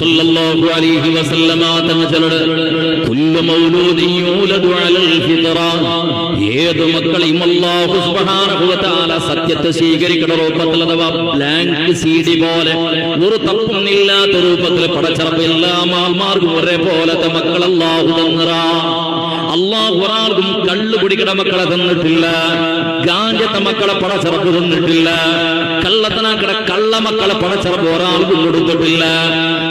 സല്ലല്ലാഹു അലൈഹി വസല്ലമ തങ്ങളുടെ കുല്ലു മൗലൂദിൻ യൂലദു അലൽ ഫിത്ര, ഏത് മക്കളെയും അല്ലാഹു സുബ്ഹാനഹു വ തആല സത്യത്തെ സ്വീകരിക്കുന്ന രൂപത്തിൽ അഥവാ ബ്ലാങ്ക് സീഡി പോലെ ഒരു തപ്പുന്നില്ലാത്ത രൂപത്തിൽ പടച്ചറപ്പ് എല്ലാ മാർക്കും ഒരേപോലത്തെ മക്കൾ അല്ലാഹു തന്നറാ. അല്ലാഹു ഒരാൾക്കും കള്ളു കുടിക്കുന്ന മക്കളെ തന്നിട്ടില്ല, ഗാഞ്ചത്തെ മക്കളെ പടച്ചറപ്പ് തന്നിട്ടില്ല, കള്ളത്തനാക്കട കള്ള മക്കളെ പടച്ചറപ്പ് ഒരാൾക്കും കൊടുത്തിട്ടില്ല.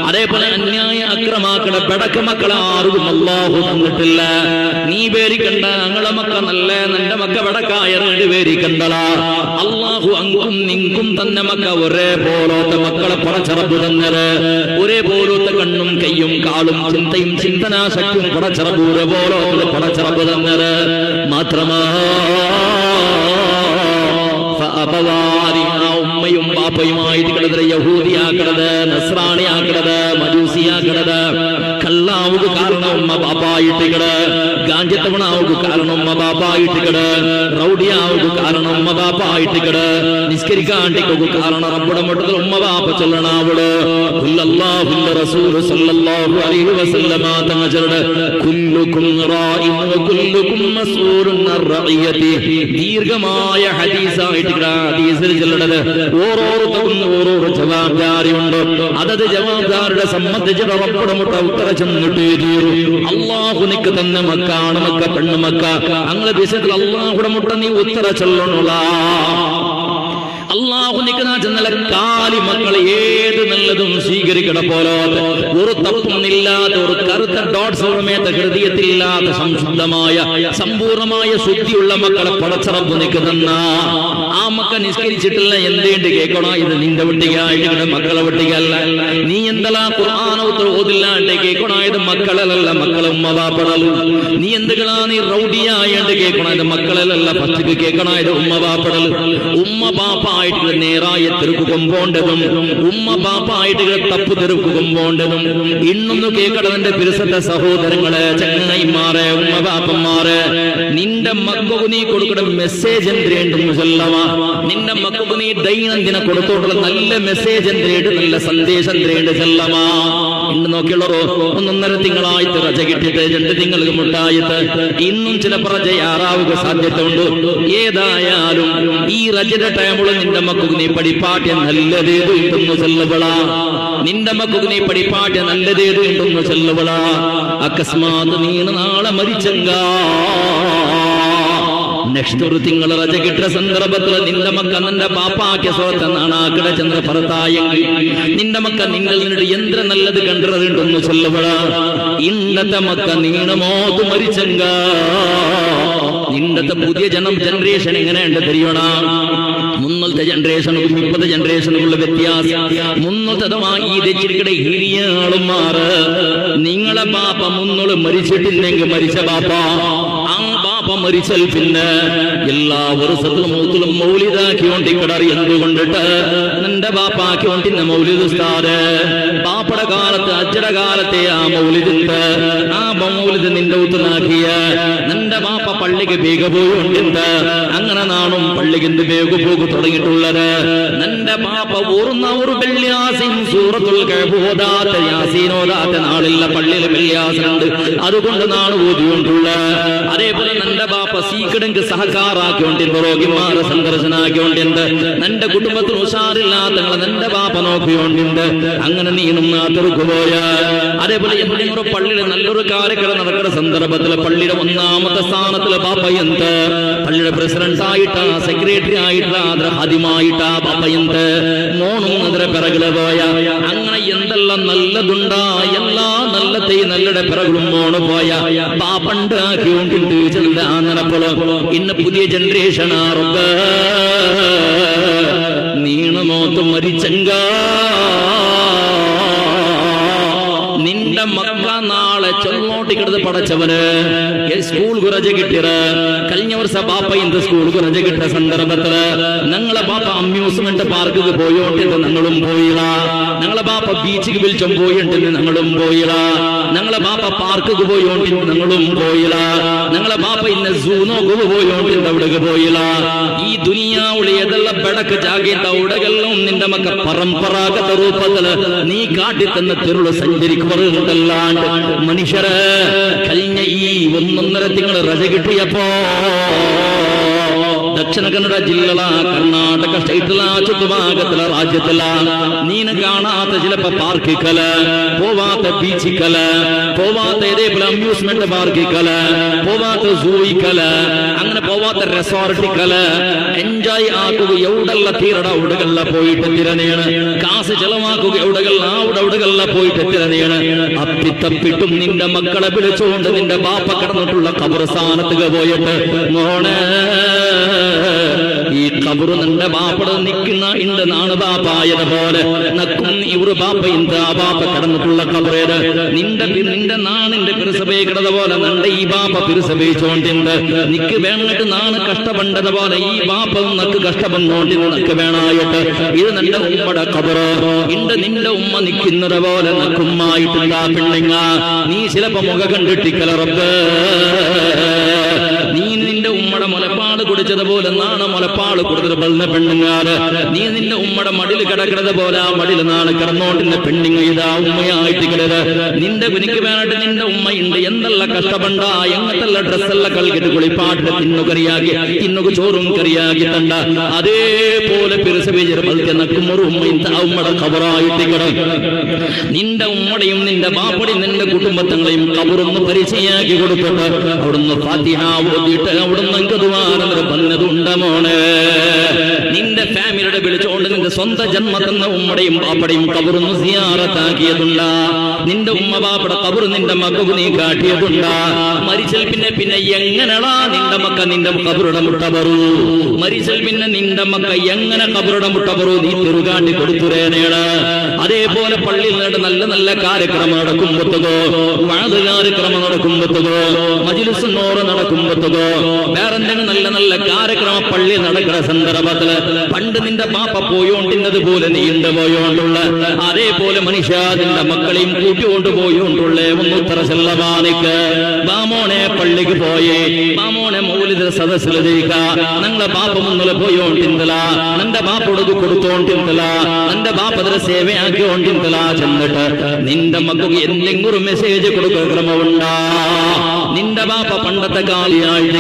അതേപോലെ അന്യായ അക്രമാക്കട പെടക്ക മക്കളെ ആർക്കും അല്ലാഹു തന്നിട്ടില്ല. നീ പേരിക്കണ്ട, ഞങ്ങളെ മക്ക നല്ല നിന്റെ മക്ക പെടക്കായ പേരിക്കണ്ടളാ. അല്ലാഹു അങ്കും നിങ്കും തന്നെ മക്ക ഒരേപോലത്തെ മക്കളെ പടച്ചറപ്പ് തന്നത്, ഒരേപോലത്തെ കണ്ണും കയ്യും കാളും ചിന്തയും ചിന്തനാശക്തിയും പടച്ചറപ്പ് ഒരേപോലത്തെ പടച്ചറപ്പ് തന്നത് മാത്രമാ ഉമ്മയും ബാപ്പയുമായിട്ട് കിടന്നത് യഹൂദിയാക്കണത്, നസ്രാണിയാക്കണത്, മജൂസിയാക്കണത്, കള്ളാവുക കാരണം ഉമ്മ ബാപ്പായിട്ട് കിട്, ഗാഞ്ചത്തവണാവുക കാരണം ഉമ്മ ബാപ്പായിട്ട് കിട്, റൗഡിയാവുക കാരണം ഉമ്മ ബാപ്പായിട്ട് കിട്, നിസ്കരിക്കാണ്ടിക്കുക കാരണം റബ്ബുടെ മട്ടത്തിൽ ഉമ്മ ബാപ്പ ചൊല്ലണാവള്. അല്ലാഹുവിന്റെ റസൂൽ സല്ലല്ലാഹു അലൈഹി വസല്ലമ തങ്ങളുടെ കുല്ലുകും റാഇൻ വ കുല്ലുകും മസ്ഊലുൻ അൻ റഇയതി, ദീർഘമായ ഹദീസായിട്ട് ഹദീസിൽ ചൊല്ലണത് ഓരോരുത്തർക്കും ഓരോരോ ജവാബ്ദാരിയുണ്ട്. അതത് ജവാബ്ദാരുടെ സംബന്ധിച്ച് റബ്ബുടെ മുട്ട ഉത്തര ചെന്നിട്ടേ തീരൂ. അല്ലാഹുനിക്ക് തന്നെ മക്കാണ് മക്ക പെണ്ണ് മക്ക, അങ്ങനെ വിഷയത്തിൽ അല്ലാഹുടെ മുട്ട നീ ഉത്തര ചൊല്ലണുള്ള. അല്ലാഹുനിക്ക് ചെന്നല്ല കാലി മക്കൾ ഏത് നല്ലതും സ്വീകരിക്കണ പോലോത്ത് ഒരു തപ്പുന്നില്ലാത്ത ഒരു കറുത്ത ഡോട്ട്സ് ഹൃദയത്തിലില്ലാത്ത സംശുദ്ധമായ സമ്പൂർണമായ ശുദ്ധിയുള്ള മക്കളെ പടച്ചറപ്പ് നിൽക്കുന്ന ആ മക്ക നിസ്കരിച്ചിട്ടില്ല എന്തേണ്ട് കേൾക്കണോ? ഇത് നിന്റെ വെട്ടികായിട്ട് മക്കളെ വെട്ടികല്ല. നീ എന്തെല്ലാ ഖുർആനോത്ത് ഓതില്ലാണ്ട് കേൾക്കണോ? ഇത് മക്കളല്ല, മക്കളെ ഉമ്മ ബാപ്പടലും. നീ എന്തുകളാ നീ റൗഡിയായിട്ട് കേൾക്കണോ? ഇത് മക്കളല്ല, പച്ചക്ക് കേൾക്കണോ? ഇത് ഉമ്മ ബാപ്പടൽ. ഉമ്മ ബാപ്പ ആയിട്ട് നേരായ തെരുക്കും പോണ്ടതും ഉമ്മ ബാപ്പായിട്ട് തപ്പു തെരുക്കും പോണ്ടതും ഇന്നൊന്ന് കേൾക്കണതിന്റെ പിരിസത്തെ സഹോദരങ്ങളെ, ചങ്ങായിമാരെ, ഉമ്മ ബാപ്പന്മാരെ, നിന്റെ മക്കൾക്ക് നീ കൊടുക്കുന്ന മെസ്സേജ് എന്തിനുണ്ടെന്ന് ചൊല്ലവാ. നിന്റെ മക്കൾക്ക് നീ ദൈനംദിന കൊടുത്തോട്ടുള്ള നല്ല മെസ്സേജ് എന്തിനുണ്ട്, നല്ല സന്ദേശം എന്തിനുണ്ട് ചൊല്ലവാ. ഇന്ന് നോക്കിയുള്ളവരോ 1.5 തിങ്കളായിട്ട് റജ കിട്ടിയിട്ട് 2 തിങ്ങൾക്ക് മുട്ടായിട്ട് ഇന്നും ചിലപ്പോൾ റജ ആറാവുക സാധ്യത ഉണ്ട്. ഏതായാലും ഈ റജയുടെ ടൈമുള്ള നിന്റെ മക്കൾക്ക് നീ പഠിപ്പാട്യ നല്ലതേത് ഉണ്ടെന്ന് ചെല്ലുകളാ. നിന്റെ മക്കൾക്ക് നീ പഠിപ്പാട്യ നല്ലതേത് ഉണ്ടെന്ന് ചെല്ലുകളാ. അക്കസ്മാത് നീ നാളെ മരിച്ചെങ്ക നെക്സ്റ്റ് ഒരു തിങ്കൾ റജ കിട്ടുന്ന സന്ദർഭത്തിൽ നിന്റെ മക്ക നിന്റെ ബാപ്പാക്കിയ സ്വത്ത് നാണാക്കിട ചന്ദ്ര ഭർത്തായെങ്കിൽ നിന്റെ മക്ക നിങ്ങളുടെ യന്ത്ര നല്ലത് കണ്ടിട്ടുണ്ടെന്ന് ചൊല്ലുകള. ഇന്നത്തെ മക്ക നീണമോത് മരിച്ചെങ്ക നിന്നത്തെ പുതിയ ജനറേഷൻ എങ്ങനെയുണ്ട് തെരിയണ? മുന്നത്തെ ജനറേഷനും ഇപ്പത്തെ ജനറേഷനുള്ള വ്യത്യാസം. മുന്നത്തെ ഹിരിയാളും മാറ്. നിങ്ങളെ ബാപ്പ മുന്നോള് മരിച്ചിട്ടില്ലെങ്കിൽ മരിച്ച ബാപ്പ ആ ബാപ്പ മരിച്ചാൽ പിന്നെ എല്ലാ വർഷത്തിലും മൂത്തിലും മൗലിദാക്കിക്കൊണ്ടിക്കടറി. എന്തുകൊണ്ടിട്ട് നിന്റെ ബാപ്പാക്കിക്കൊണ്ടിന്ന മൗലിദ് ഉസ്താദ് ബാപ്പയുടെ കാലത്ത് അച്ഛയുടെ കാലത്തെ ആ മൗലിദുണ്ട്. ആ മൗലിദ് നിന്റെ ഊത്തുനാക്കിയ നിന്റെ ബാപ്പ പള്ളിക്ക് വേഗ പോയിട്ടുണ്ട്. അങ്ങനെ നാണും പള്ളിക്ക് വേഗ പോകും തുടങ്ങിയിട്ടുള്ളത്. നിന്റെ ബാപ്പ ഒരു വെള്ളിയാസിൻ സൂറത്തുൽ കഹ്ഫ് ഓതാത്ത യാസീനോതാത്ത നാളില്ല പള്ളിയിൽ വെള്ളിയാസിനുണ്ട്. അതുകൊണ്ട് നാണ് ഓതിക്കൊണ്ടുള്ള. അതേപോലെ നിന്റെ ബാപ്പ സീക്കിടങ്ക് സഹകാറാക്കിക്കൊണ്ടിരുന്ന രോഗിമാരെ സന്ദർശനാക്കിക്കൊണ്ടിരുന്നത്. നിന്റെ കുടുംബത്തിന് ഉഷാറില്ലാത്ത നിന്റെ ബാപ്പ നോക്കിക്കൊണ്ടിരുന്നത്. അങ്ങനെ നീനും നാട്ടിലേക്ക് പോയ. അതേപോലെ എന്തെങ്കിലും പള്ളിയിൽ നല്ലൊരു കാര്യക്രമം നടക്കുന്ന സന്ദർഭത്തിൽ പള്ളിയുടെ 1ാമത്തെ സ്ഥാനത്തിൽ ബാപ്പ എന്ത് പള്ളിയുടെ പ്രസിഡന്റ് ആയിട്ടാ, സെക്രട്ടറി ആയിട്ടാ, ഹാദിമായിട്ടാ ബാപ്പ എന്ത് മോണും അതിരെ പിറകില് പോയ. അങ്ങനെ എന്തെല്ലാം നല്ലതുണ്ടാ എല്ലാ നല്ലത്തെയും നല്ലയുടെ പിറകും മോണ് പോയ ബാപ്പണ്ടാക്കിക്കൊണ്ടിട്ട് ചെല്ലാന്നപ്പോഴും ഇന്ന് പുതിയ ജനറേഷൻ ആറുണ്ട്. നീണമോത്ത് മരിച്ചെങ്ക നിന്റെ മക്ക നാളെ നാളെ ചൊല്ലോട്ടി കിടന്ന് പടച്ചവന് സ്കൂൾ കുറച്ച് കിട്ടിയത് കഴിഞ്ഞ വർഷം ബാപ്പ ഇന്ത് സ്കൂൾ കുറച്ച് കിട്ടിയ സന്ദർഭത്തില് ഞങ്ങളെ ബാപ്പ അമ്യൂസ്മെന്റ് പാർക്കിൽ പോയോണ്ടിട്ട് ഞങ്ങളും പോയില്ല, ഞങ്ങളെ ബാപ്പ ബീച്ചിക്ക് വിളിച്ചും പോയിട്ടില്ല ഞങ്ങളും പോയില്ല, ഞങ്ങളെ ബാപ്പ പാർക്കിക്ക് പോയോണ്ടിട്ട് ഞങ്ങളും പോയില്ല, ഞങ്ങളെ ബാപ്പ ഇന്ന് സൂനോക്ക് പോയോണ്ടിട്ട് അവിടേക്ക് പോയില്ല. ഈ ദുനിയാവുള്ള ഏതെല്ലാം ಬೆಳಕು ಜಾಗೇತ ഉടകെല്ലാം നിന്റെ മക്ക പരമ്പരാഗത രൂപത്തില് നീ കാട്ടിത്തന്ന തിരുള് സഞ്ചരിക്കുവറുണ്ടല്ലാണ്ട് മനുഷ്യര് കഴിഞ്ഞ ഈ 1.5 തിങ്കൾ രജ കിട്ടിയപ്പോ ദക്ഷിണ കന്നഡ ജില്ലല കർണാടക സ്റ്റേറ്റില ചുറ്റുഭാഗത്തില രാജ്യത്തില നീന് കാണാത്ത ചിലപ്പോ പാർക്കിക്കല പോവാത്ത ബീച്ചിക്കല പോവാത്ത ഇതേപോലെ അമ്യൂസ്മെന്റ് പാർക്കിക്കല പോവാത്ത സൂയിക്കല അങ്ങനെ പോവാത്ത റിസോർട്ടിക്കല എൻജോയ് ആക്കുക എവിടെല്ല തീരട അവിടെകളില പോയിട്ട് തിരനെയാണ് കാശ് ചെലവാക്കുക എവിടെകളിൽ അവിടെകളില പോയിട്ട് തിരനെയാണ് അപ്പിത്തപ്പിട്ടും നിന്റെ മക്കളെ വിളിച്ചുകൊണ്ട് നിന്റെ ബാപ്പ കടന്നിട്ടുള്ള ഖബർസ്ഥാനത്ത് പോയിട്ട് മോനെ ഈ ഖബറ് നിന്റെ ബാപ്പട നിൽക്കുന്ന ഇണ്ട് നാണ് ബാപ്പായത് പോലെ നക്കും ഇവര് ബാപ്പ ഇന്ത് ആ ബാപ്പ കടന്നിട്ടുള്ള ഖബറേത് നിന്റെ നാണിന്റെ പിറുസഭയെ കിടന്ന പോലെ നിന്റെ ഈ ബാപ്പ പിറുസഭയിച്ചോണ്ടിണ്ട് നിക്ക് വേണ്ടിട്ട് നാണ് കഷ്ടപ്പെട്ടത് പോലെ ഈ ബാപ്പ നക്ക് കഷ്ടപ്പെടോണ്ടി നക്ക് വേണായിട്ട് ഇത് നിന്റെ ഉമ്മയുടെ ഖബറ് ഇണ്ട് നിന്റെ ഉമ്മ നിൽക്കുന്നത് പോലെ നക്കുമ്മായിട്ടുണ്ടാ പിള്ളിങ്ങ നീ ചിലപ്പോ മുഖ കണ്ടിട്ടിക്കല റബ്ബ് നീ നിന്റെ ഉമ്മയുടെ മുലപ്പാട് കുടിച്ചതുപോലെ നാണ മുലപ്പാട് കൊടുത്തത് ബലന പെണ്ണുങ്ങാറ് നീ നിന്റെ ഉമ്മയുടെ മടിൽ കിടക്കുന്നത് പോലെ ആ മടിൽ നാണ് കിടന്നോണ്ടിന്റെ പെണ്ണുങ്ങ ഇതാ ഉമ്മയായിട്ട് കിടത് നിന്റെ കുനിക്ക് വേണ്ടിട്ട് നിന്റെ ഉമ്മയുണ്ട് എന്തെല്ലാം കഷ്ടപ്പെണ്ട എങ്ങനത്തെല്ലാം ഡ്രസ്സെല്ലാം കളിക്കിട്ട് കുളിപ്പാട്ടിട്ട് തിന്നു കറിയാക്കി തിന്നുക ചോറും കറിയാക്കി തണ്ട അതേപോലെ പിറുസബീജർ ബലത്തെ നക്കുമൊരു ഉമ്മയും ആ ഉമ്മയുടെ ഖബറായിട്ട് കിടം നിന്റെ ഉമ്മയുടെയും നിന്റെ ബാപ്പടിയും നിന്റെ കുടുംബത്തങ്ങളെയും ഖബറൊന്ന് പരിചയാക്കി കൊടുത്തിട്ട് അവിടുന്ന് ഫാത്തിഹ ഓതിയിട്ട് അവിടുന്ന് പറഞ്ഞതുണ്ട മോനെ നിന്റെ ഫാമിലിയുടെ വിളിച്ചുകൊണ്ട് നിന്റെ സ്വന്തം ജന്മത്തെന്ന ഉമ്മയുടെയും ബാപ്പടയും ഖബറൊന്ന് സിയാറത്താക്കിയതുണ്ട നിന്റെ ഉമ്മ ബാപ്പയുടെ ഖബർ നിന്റെ മക്കൾക്ക് നീ കാട്ടിയതുണ്ട മരിച്ചൽ പിന്നെ എങ്ങനെയാ നിന്റെ മക്ക നിന്റെ ഖബറുടെ മുട്ട പറു മരിച്ചൽ പിന്നെ നിന്റെ മക്ക എങ്ങനെ ഖബറുടെ മുട്ട പറു നീ തിരുകാട്ടി കൊടുത്തുരേനേണ് അതേപോലെ പള്ളിയിൽ നിന്നിട്ട് നല്ല നല്ല കാര്യക്രമം നടക്കുമ്പോഴത്തോ വാത് കാര്യക്രമം നടക്കുമ്പോഴത്തോ മജ്‌ലിസ് നോറ് നടക്കുമ്പോഴത്തോ വേറെന്തെങ്കിലും നല്ല നല്ല കാര്യക്രമ പള്ളി നടക്കുന്ന സന്ദർഭത്തില് പണ്ട് നിന്റെ ബാപ്പ പോയോണ്ടിന്നത് പോലെ നീണ്ട പോയോണ്ടുള്ള അതേപോലെ മനുഷ്യ നിന്റെ മക്കളെയും കൂട്ടിക്കൊണ്ട് പോയോണ്ടുള്ള ഒന്നുത്തറ ചെല്ലവാനിക്ക് ബാമോനെ പള്ളിക്ക് പോയേ ബാമോനെ മൗലിദ സദസ്സിലിരിക്ക ഞങ്ങളെ ബാപ്പ മുന്നിൽ പോയോണ്ടിന്തല നിന്റെ ബാപ്പടത് കൊടുത്തോണ്ടിന്തല നിന്റെ ബാപ്പതിൽ സേവയാക്കിയോണ്ടിന്തല ചെന്നിട്ട് നിന്റെ മക്കൾക്ക് എന്തെങ്കിലും മെസ്സേജ് കൊടുക്കുക ക്രമമുണ്ടാ നിന്റെ ബാപ്പ പണ്ടത്തെ കാലിയായിട്ട്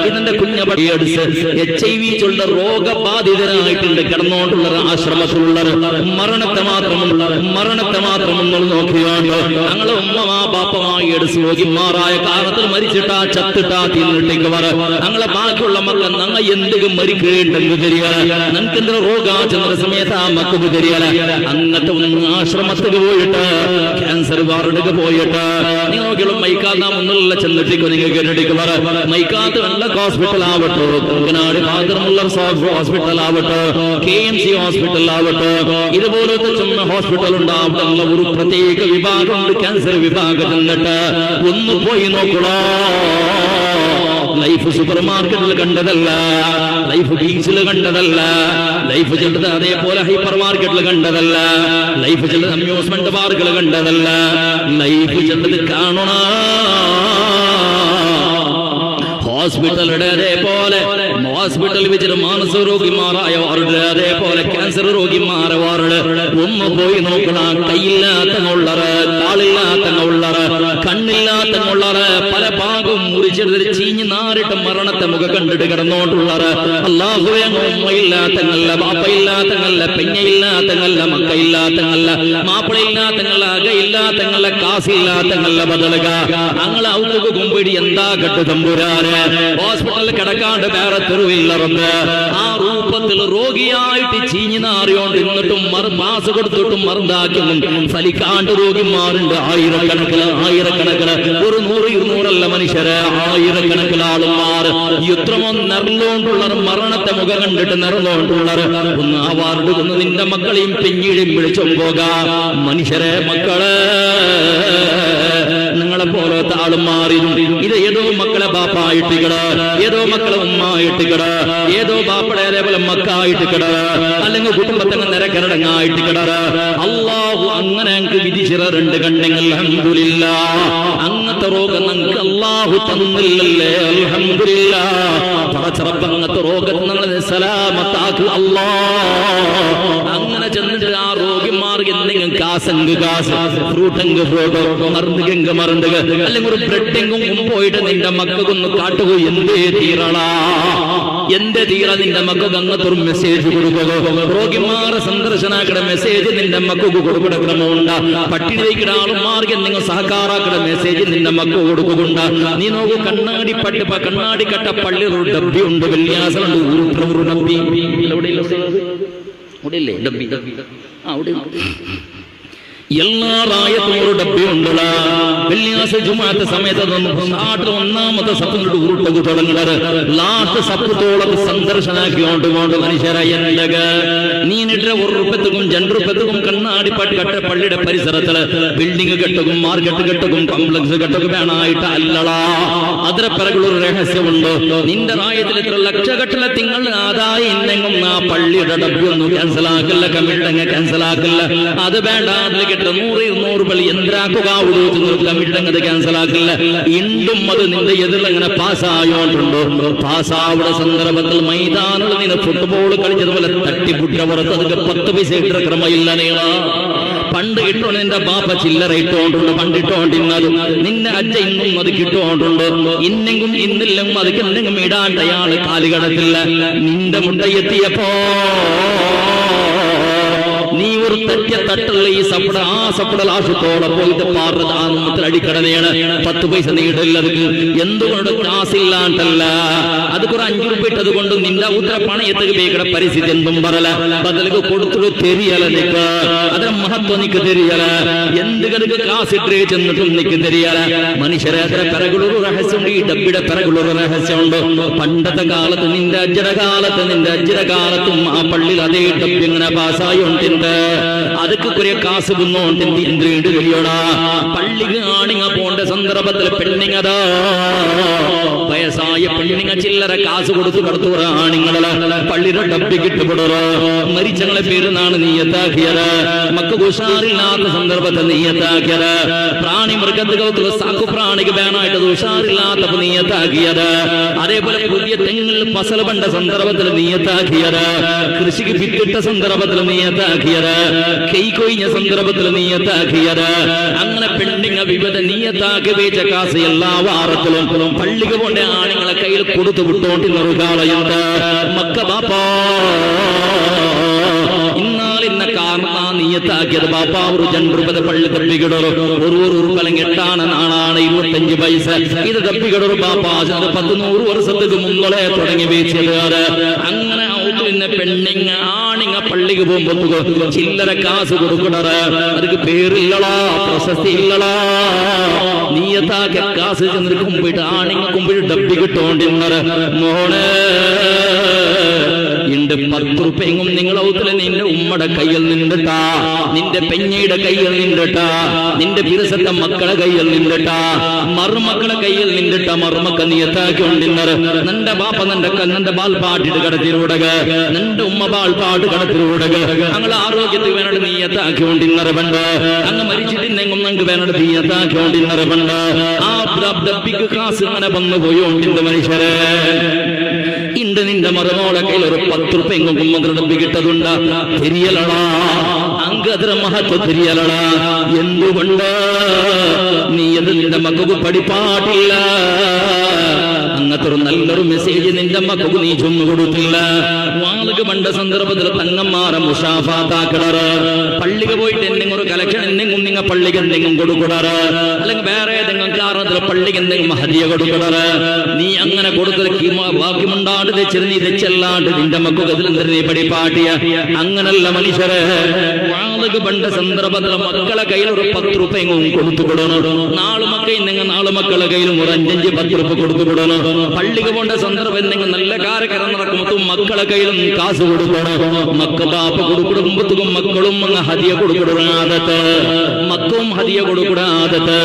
ഇതിന്റെ കുഞ്ഞപടിയടിച്ച് HIV ചുള്ള രോഗബാധിതരായിട്ടുണ്ട് കിടന്നുകൊണ്ടുള്ള ആശ്രമത്തിലുള്ളത് മരണത്തെ മാത്രം നോക്കിയാണ് ഞങ്ങളെ ഉമ്മമാ ബാപ്പമായി എടുത്ത് രോഗിമാറായ കാരണത്തിൽ മരിച്ചിട്ടാ ചത്തിട്ടാ തിന്നിട്ടേക്ക് വര ഞങ്ങളെ ബാക്കിയുള്ള മക്കൾ ഞങ്ങൾ എന്തെങ്കിലും മരിക്കേണ്ടെന്ന് തരികല ഞങ്ങൾക്ക് എന്തെങ്കിലും രോഗാചെന്ന സമയത്ത് ആ മക്കൾക്ക് തരികല അങ്ങനത്തെ ഒന്ന് ആശ്രമത്തിൽ പോയിട്ട് ക്യാൻസർ വാർഡിലേക്ക് പോയിട്ട് നിങ്ങൾ മൈക്കാത്ത മുന്നിലുള്ള ചെന്നിട്ടേക്ക് നിങ്ങൾ കേട്ടിട്ടേക്ക് വര മൈക്കാത്ത് നല്ല ഹോസ്പിറ്റൽ ആവട്ടെ കങ്കനാട് ഫാദർമുള്ള ഹോസ്പിറ്റൽ ആവട്ടെ KMC ഹോസ്പിറ്റൽ ആവട്ടെ ഇതുപോലത്തെ ചെന്ന ഹോസ്പിറ്റൽ ഉണ്ടാവട്ടെ ഒരു പ്രത്യേക വിഭാഗമുണ്ട് ക്യാൻസർ വിഭാഗം എന്നിട്ട് ഒന്ന് പോയി നോക്കണോ ലൈഫ് സൂപ്പർ മാർക്കറ്റിൽ കണ്ടതല്ല ലൈഫ് ബീച്ചിൽ കണ്ടതല്ല ലൈഫ് ചെല്ലത് അതേപോലെ ഹൈപ്പർ മാർക്കറ്റിൽ കണ്ടതല്ല ലൈഫ് ചെല്ലത് അമ്യൂസ്മെന്റ് പാർക്കിൽ കണ്ടതല്ല ലൈഫ് ചെല്ലത് കാണണ ഹോസ്പിറ്റലുടെ അതേപോലെ ഹോസ്പിറ്റൽ വെച്ചിട്ട് മാനസ രോഗിമാരായ വാർഡ് അതേപോലെ ക്യാൻസർ രോഗിമാരെ വാർഡ് ഒന്ന് പോയി നോക്കണം കൈയില്ലാത്തങ്ങുള്ളറ് കാളില്ലാത്തങ്ങുള്ളറ് കണ്ണില്ലാത്തങ്ങുള്ളറ് പല ഭാഗവും മുറിച്ചെടുത്തിട്ട് ചീഞ്ഞ് നാറിട്ട് മരണത്തെ മുഖ കണ്ടിട്ട് കിടന്നോണ്ടുള്ളറ് അല്ലാഹുവേ ഉമ്മയില്ലാത്തങ്ങല്ല ബാപ്പയില്ലാത്തങ്ങല്ല പെഞ്ഞയില്ലാത്തങ്ങല്ല മക്കയില്ലാത്തങ്ങല്ല മാപ്പിളയില്ലാത്തങ്ങല്ല അകയില്ലാത്തങ്ങല്ല കാസില്ലാത്തങ്ങല്ല ബദലുക ഞങ്ങളെ ഔക്ക് കുമ്പിടി എന്താ കെട്ടു തമ്പുരാന് ഹോസ്പിറ്റലിൽ കിടക്കാണ്ട് വേറെ തെരുവില്ലറന്ന് ആ രൂപത്തിൽ രോഗിയായിട്ട് ചീഞ്ഞു നാറിയോണ്ട് ഇന്നിട്ടും മാസ് കൊടുത്തിട്ടും മറുതാക്കിയും ഫലിക്കാണ്ട് രോഗിമാരുണ്ട് ആയിരക്കണക്കിന് ഒരു 100-200 മനുഷ്യര് ആയിരക്കണക്കിന് ആളുമാർ യുദ്ധമോ നിറഞ്ഞോണ്ടുള്ളവർ മരണത്തെ മുഖം കണ്ടിട്ട് നിറഞ്ഞോണ്ടുള്ളവർ ഒന്ന് ആ വാർഡ് ഒന്ന് നിന്റെ മക്കളെയും പെഞ്ഞിഴും വിളിച്ചും പോകാം മനുഷ്യരെ മക്കള് നിങ്ങൾ ആളും മാറിയും ഇത് ഏതോ മക്കളെ ബാപ്പായിട്ട് കിട, ഏതോ മക്കളെ ഉമ്മായിട്ട് കിട, ഏതോ ബാപ്പടെ അതേപോലെ മക്കായിട്ട് കിട, അല്ലെങ്കിൽ കുടുംബത്തങ്ങ് നിരക്കരടങ്ങായിട്ട് കിട. അള്ളാഹു അങ്ങനെ ഞങ്ങൾക്ക് വിധിച്ചിട്ടുണ്ട് കണ്ടെങ്കിൽ അൽഹംദുലില്ലാഹ്. അങ്ങനത്തെ രോഗം ഞങ്ങൾക്ക് അള്ളാഹു തന്നില്ലല്ലേ, അൽഹംദുലില്ലാഹ്. പടച്ചറപ്പ് അങ്ങനത്തെ രോഗത്തെ ഞങ്ങളെ സലാമത്താക്ക് അല്ലാഹ്. അങ്ങനെ ചെന്നിട്ട് ആ രോഗിമാർക്ക് എന്തെങ്കിലും കാസെങ്ക് കാസ്, ഫ്രൂട്ടെങ്ക് ഫ്രൂട്ടോ, മരുന്നുകെങ്ക് മരുന്നുക, അല്ലെങ്കിൽ ഒരു ബ്രെഡെങ്കും പോയിട്ട് നിന്റെ മക്കൾക്കൊന്ന് കാട്ടുകോ. എന്തേ തീരണ, എന്റെ തീര നിന്റെ മക്കൾക്ക് അങ്ങനത്തെ ഒരു മെസ്സേജ് കൊടുക്കുക. രോഗിമാരെ സന്ദർശനാക്കട മെസ്സേജ് നിന്റെ മക്കൾക്ക് കൊടുക്കുന്ന ക്രമമുണ്ട. പട്ടിണി വയ്ക്കുന്ന ആളുമാർക്ക് എന്തെങ്കിലും സഹകാരാക്കട മെസ്സേജ് നിന്റെ മക്കൾക്ക് കൊടുക്കുന്നുണ്ട്. നീ നോക്കൂ, കണ്ണാടി കട്ട പള്ളി ഒരു ഡബ്ബി ഉണ്ട്, വെള്ളിയാസമുണ്ട്, ഊരു ഡബ്ബി അവിടെ ഡബ്ബി അവിടെ എല്ലാ റായത്തും ഒരു ഡബ്ബി ഉണ്ടല്ല. വെള്ളിയാഴ്ച ജുമാഅത്ത് സമയത്ത് നാട്ടിൽ ഒന്നാമത്തെ സപ്പിനോട് ഉരുട്ടക്ക് തുടങ്ങുന്നത് ലാസ്റ്റ് സപ്പത്തോളം സന്ദർശനാക്കിയോണ്ട് മനുഷ്യരായ നീനിട്ട ഉറുപ്പത്തും ജൻറുപ്പത്തും കണ്ണാടിപ്പാട്ട് കട്ട പള്ളിയുടെ പരിസരത്തില് ബിൽഡിംഗ് കെട്ടും മാർക്കറ്റ് കെട്ടും കോംപ്ലക്സ് കെട്ടും വേണമായിട്ട് അല്ലളാ. അതിന് പിറകുള്ളൊരു രഹസ്യമുണ്ട്. നിന്റെ റായത്തിൽ ഇത്ര ലക്ഷകെട്ടിലെ തിങ്കൾ ആദായി ഇന്നെങ്കും ആ പള്ളിയുടെ ഡബ്ബി ഒന്നും ക്യാൻസൽ ആക്കില്ല, കമ്മിറ്റങ്ങ് ക്യാൻസൽ ആക്കില്ല. അത് വേണ്ട, അതിലേക്ക് 100 പള്ളി എന്തിനാക്കുക കമ്മിറ്റങ്ങത് ക്യാൻസൽ ആക്കില്ല. ഇണ്ടും അത് നിന്റെ എതിരങ്ങനെ പാസ്സായോണ്ടുണ്ടോ. പാസ്സാവുന്ന സന്ദർഭത്തിൽ മൈതാനിൽ നിന്ന് ഫുട്ബോൾ കളിച്ചതുപോലെ തട്ടിപ്പുട്ട പുറത്ത് അതൊക്കെ 10 പൈസ ഇട്ട ക്രമമില്ല. നീള പണ്ട് ഇട്ടോണ്ട് നിന്റെ ബാപ്പ ചില്ലറ ഇട്ടോണ്ടുണ്ട്, പണ്ടിട്ടോണ്ടിന്നത് നിന്നെ അജ്ജ ഇന്നും അത് കിട്ടോണ്ടുണ്ട്. ഇന്നെങ്കും ഇന്നില്ലെങ്കും അതൊക്കെ എന്തെങ്കിലും ഇടാണ്ട് അയാൾ കാലുകടത്തില്ല. നിന്റെ മുട്ടയെത്തിയപ്പോ നീ ഒരു തെറ്റ തട്ടുള്ള ഈ സപ്പട ആ സപ്പട ലാശത്തോളം പോയിട്ട് പാറുന്നത് ആ നമ്മത്തിൽ അടിക്കടനെയാണ്. 10 പൈസ നീടില്ല. അതിന് എന്തുകൊണ്ട് കാസില്ലാണ്ടല്ല, അത് കുറെ 5 രൂപ ഇട്ടത് കൊണ്ട് നിന്റെ ഉത്തര പണയത്തേക്ക് ബേക്കട പരിസ്ഥിതി എന്തും പറല ബദലേക്ക് കൊടുത്തു തെരിയല. നിക്ക് അതിന് മഹത്വം നിക്ക് തെരിയല. എന്തുകൾക്ക് കാസിട്ടേ ചെന്നിട്ടും നിക്ക് തെരിയല. മനുഷ്യരെ അതിന് പിറകുള്ളൊരു രഹസ്യമുണ്ട്, ഈ ഡബ്ബിയുടെ പിറകുള്ളൊരു രഹസ്യമുണ്ട്. പണ്ടത്തെ കാലത്ത് നിന്റെ അജ്ജര കാലത്തും ആ പള്ളിയിൽ അതേ ഡബ്ബി ഇങ്ങനെ പാസ്സായോണ്ട് അതൊക്കെ കുറെ കാസ് വന്നോണ്ട് കഴിയോടാ. പള്ളിക്ക് ആണിങ്ങ പോണ്ട സന്ദർഭത്തിൽ പെണ്ണിങ്ങതാ വയസ്സായ പെണ്ണിങ്ങ ചില്ലറ കാസ് കൊടുത്തു കടത്തു ആണിങ്ങളെ പള്ളിയുടെ ഡബ്ബി കിട്ടുപെടുറ. മരിച്ചങ്ങളെ പേരുന്നാണ് നീയത്താക്കിയത്. മക്കൾക്ക് ഉഷാറില്ലാത്ത സന്ദർഭത്തിൽ നീയത്താക്കിയത്. പ്രാണി മൃഗത്തുകൾക്ക് സാക്കു പ്രാണിക്ക് വേണമായിട്ട് ഉഷാറില്ലാത്തപ്പോ നീയത്താക്കിയത്. അതേപോലെ പുതിയ തെങ്ങിൽ ഫസൽ പണ്ട സന്ദർഭത്തിൽ നീയത്താക്കിയത്. കൃഷിക്ക് വിത്തിട്ട സന്ദർഭത്തിൽ നീയത്താക്കിയത്. കൈ കൊയ്ഞ്ഞ സന്ദർഭത്തിൽ നീയത്താക്കിയത്. അങ്ങനെ പെണ്ണിങ്ങ വിവിധ നീയത്താക്കി വെച്ച കാസ് എല്ലാ വാരത്തിലും പള്ളിക്ക് പോണ്ട ആണുങ്ങളെ കയ്യിൽ കൊടുത്തു വിട്ടോണ്ടിരുന്നൊരു കാളയുണ്ട്. മക്ക ബാപ്പാ ഇന്നാലിന്ന കാരണം നീയത്താക്കിയത് ബാപ്പാ ഒരു 2 രൂപ പള്ളി തപ്പിക്കിടറോ. ഒരു ഉറുപ്പല്ലെങ്കിൽ 8 നാളാണ് 25 പൈസ. ഇത് തപ്പിക്കിടറു ബാപ്പാ 100 വർഷത്തേക്ക് മുമ്പേ തുടങ്ങി വെച്ചത്. അങ്ങനെ ഔട്ടിന് പെണ്ണിങ്ങ ആണിങ്ങ പള്ളിക്ക് പോകുമ്പോ ചില്ലറ കാസ് കൊടുക്കണറ. അതിക്ക് പേരില്ലടാ, പ്രശസ്തി ഇല്ലടാ. നീയത്താക്കിയ കാസ് ചെന്നിട്ട് കുമ്പിട്ട് ആണിങ്ങ കുമ്പിട്ട് ഡബ്ബി കിട്ടോണ്ടിരുന്നറ. മോളെ ഇണ്ട് 10 രൂപയെങ്കും നിങ്ങളൗത്തില് നിന്റെ ഉമ്മയുടെ കയ്യിൽ നിന്നിട്ടാ, നിന്റെ പെഞ്ഞയുടെ കയ്യിൽ നിന്നിട്ടാ, നിന്റെ പിരസത്തെ മക്കളെ കയ്യിൽ നിന്നിട്ടാ, മറുമക്കളെ കയ്യിൽ നിന്നിട്ടാ. മറുമക്ക നീയത്താക്കിക്കൊണ്ടിരുന്നത് നിന്റെ ബാപ്പ നിന്റെ ബാൽപാട്ടിട്ട് കടത്തിലൂടക, നിന്റെ ഉമ്മ ബാൽപാട്ട് കടത്തിലൂടക. ഞങ്ങൾ ആരോഗ്യത്തിൽ വേണോട് നീയത്താക്കിക്കൊണ്ടിരുന്നത് പണ്ട്. അങ്ങ് മരിച്ചിട്ടിന്നെങ്കും ഞങ്ങൾക്ക് വേണോട് നീയത്താക്കിക്കൊണ്ടിരുന്നത് പണ്ട്. ആ ഡബ്ബിക്ക് കാസ് അങ്ങനെ വന്നു പോയോണ്ടിരുന്ന മനുഷ്യരെ ഇണ്ട്. നിന്റെ മറുമോളെ കയ്യിൽ ഒരു 10 രൂപയെങ്കും കുമ്മന്ത്രി കിട്ടതുണ്ട്. തിരിയലടാ, അങ്കദ്ര മഹത്വം തിരിയലടാ. എന്തുകൊണ്ട് നീ അത് നിന്റെ മക്കൾക്ക് പഠിപ്പാട്ടില്ല. അങ്ങനത്തെ ഒരു നല്ലൊരു മെസ്സേജ് നിന്റെ മക്കൾക്ക് നീ ചൊന്നു കൊടുത്തില്ല. വാളുക പണ്ട സന്ദർഭത്തിൽ തങ്ങന്മാരെ മുഷാഫാത്താക്കിടറ്. പള്ളിക്ക് പോയിട്ട് എന്തെങ്കിലും ഒരു കലക്ഷൻ എന്തെങ്കിലും നിങ്ങൾ പള്ളിക്ക് എന്തെങ്കിലും കൊടുക്കിടറ്. അല്ലെങ്കിൽ വേറെ ഏതെങ്കിലും കാരണത്തിൽ പള്ളിക്ക് എന്തെങ്കിലും ഹദിയ കൊടുക്കിടറ്. നീ അങ്ങനെ കൊടുത്തത് വാക്യമുണ്ടാണ്ട് തെച്ചത് നീ തെച്ചല്ലാണ്ട് നിന്റെ മക്കൾക്ക് അതിൽ നീ പഠിപ്പാട്ടിയ. അങ്ങനല്ല മനുഷ്യരെ. വാളുക പണ്ട സന്ദർഭത്തിൽ മക്കളെ കയ്യിൽ ഒരു 10 രൂപയെങ്കിലും കൊടുത്തു വിടണം. നാളെ മക്കളെ കയ്യിലും ഒരു 5-5 10 രൂപ കൊടുത്തു വിടണം. പള്ളിക്ക് പോണ്ട സന്ദർഭം എന്തെങ്കിലും നല്ല കാര്യകരം നടക്കുമ്പോൾ മക്കളെ കയ്യിലും കാസ് കൊടുക്കണം. മക്ക ബാപ്പ കൊടുക്കുമ്പോഴത്തേക്കും മക്കളും ഹദിയ കൊടുക്കണം. മക്കവും ഹദിയ ഹദിയ കൊടുക്കൂടാദത്ത്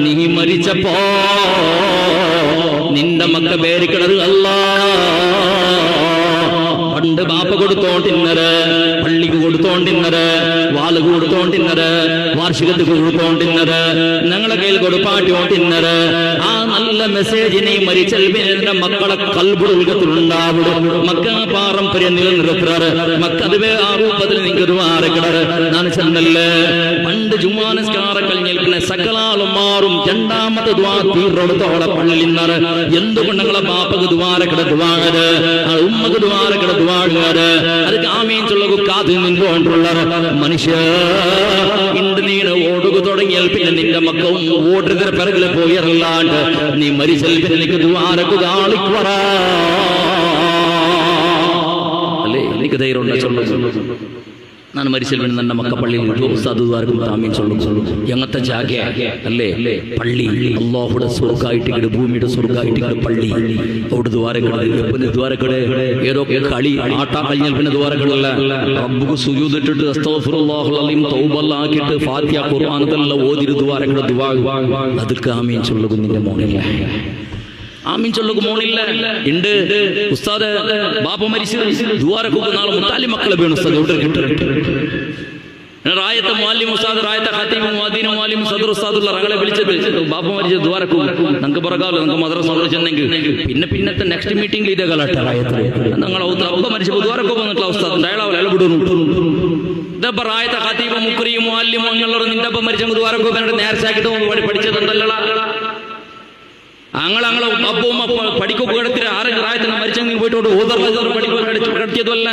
നീ മരിച്ചപ്പോ നിന്റെ മക്ക പേരിക്കണത് അല്ലാ പണ്ട് ബാപ്പ കൊടുത്തോണ്ടിന്നത്, പള്ളിക്ക് കൊടുത്തോണ്ടിന്നത്, വാളുക കൊടുത്തോണ്ടിന്നത്, വാർഷികത്തിന് കൊടുത്തോണ്ടിന്നത്, ഞങ്ങളെ കയ്യിൽ കൊടുപ്പാട്ടിയോണ്ടിന്നത്. ആ നല്ല മെസ്സേജിനെ മരിച്ചൽ പിന്നെ മക്കളെ കൽബുടുണ്ടാവിടും. മക്ക പാരമ്പര്യം നിലനിർത്താറ്, മക്കതുവേ ആ രൂപത്തിൽ നിങ്ങൾക്ക് ദ്വാരക്കിടറ്. ഞാൻ ചെന്നല്ലേ പണ്ട് ജുമാനസ്കാര കഴിഞ്ഞാൽ പിന്നെ സകലാളും മാറും. രണ്ടാമത്തെ ദ്വാ തീർത്തോളെ പള്ളിൽ നിന്നത്. എന്തുകൊണ്ട് ഞങ്ങളെ ബാപ്പക്ക് ദ്വാരക്കിട ദ്വാകര്, ആ ഉമ്മക്ക് ദ്വാരക്കിട ദ്വാകര്, അത് കാമീച്ചുള്ള കാത്തു നിന്നുകൊണ്ടുള്ള മനുഷ്യ ഇണ്ട് നീന ഓടുക തുടങ്ങിയാൽ പിന്നെ നിന്റെ മക്കളും ഓടുന്ന പിറകില് പോയറല്ലാണ്ട് നീ മരിച്ചൽ പിന്നെ എനിക്ക് ദ്വാരക്കുക ആളിക്കുറ അല്ലേ? എനിക്ക് ധൈര്യമുണ്ട് ചൊല്ലും. ನಾನು ಮರಿಸಲ್ ನನ್ನ ಮಕ್ಕ ಪಳ್ಳಿಯಲ್ಲಿ ಸಾಧುವಾರ್ಗು ತಾಮೀನ್ ಸೊಳ್ಳು ಎಂಗತ್ತ ಜಾಗೆ ಅಲ್ಲೇ ಪಳ್ಳಿ ಅಲ್ಲಾಹುಡ ಸ್ವರ್ಗ ಇಟ್ಟಿಗಡೆ ಭೂಮಿയുടെ ಸ್ವರ್ಗ ಇಟ್ಟಿಗಡೆ പള്ളി അവിടെ ദ്വാരകളെ പിന്നെ ദ്വാരകളെ ഏതോ കളി ആട്ട കഴിഞ്ഞാൽ പിന്നെ ദ്വാരകളല്ല. റബ്ബുക്ക് സുജൂദ് ഇട്ടിട്ട് അസ്തഗ്ഫിറുല്ലാഹുൽ അലീം തൗബല്ല ആക്കിയിട്ട് ഫാത്തിഹ ഖുർആൻ ഇതെല്ലാം ഓതിരു ദ്വാരകളെ ദുആ ಅದಕ್ಕೆ ആമീൻ ചൊല്ലുക നിന്റെ മോനില്ല. ആമീൻ ചൊല്ലുക മോണില്ല ഉണ്ട് ഉസ്താദ് ബാപ്പ മരിച്ചു ദ്വാരക്കൊക്കെ നാളെ മുത്താലി മക്കളെ വീണു ഉസ്താദ് ഇവിടെ കിട്ടും. റായത്തെ മുഅല്ലിം ഉസ്താദ് റായത്തെ ഖതീബ് മുഅദ്ദിൻ മുഅല്ലിം സദർ ഉസ്താദുള്ള റകളെ വിളിച്ചത് ബാപ്പ മരിച്ച ദ്വാരക്കു നമുക്ക് പറകാലോ നമുക്ക് മദ്രസ ചെന്നെങ്കിൽ പിന്നത്തെ നെക്സ്റ്റ് മീറ്റിംഗിൽ ഇതേ കലാട്ട റായത്തെ ഞങ്ങളെ അബ്ബ മരിച്ച ദ്വാരക്കു വന്നിട്ടുള്ള ഉസ്താദ് അയാളെ അയാൾ വിടുന്നു. ഇതപ്പോ റായത്തെ ഖതീബ് മുക്രി മുഅല്ലിം അങ്ങനെയുള്ള നിന്റെ അബ്ബ മരിച്ച ദ്വാരക്കു നേർച്ചാക്കിട്ട് പഠിച്ചതുണ്ടല്ലോ. അങ്ങളെ അപ്പവും പഠിക്കൊക്കെ കിടത്തിട്ട് ആരെങ്കിലും റായത്തിന് മരിച്ചെങ്കിൽ പോയിട്ട് ഓതർ പഠിക്കുക കിടത്തിയതല്ല.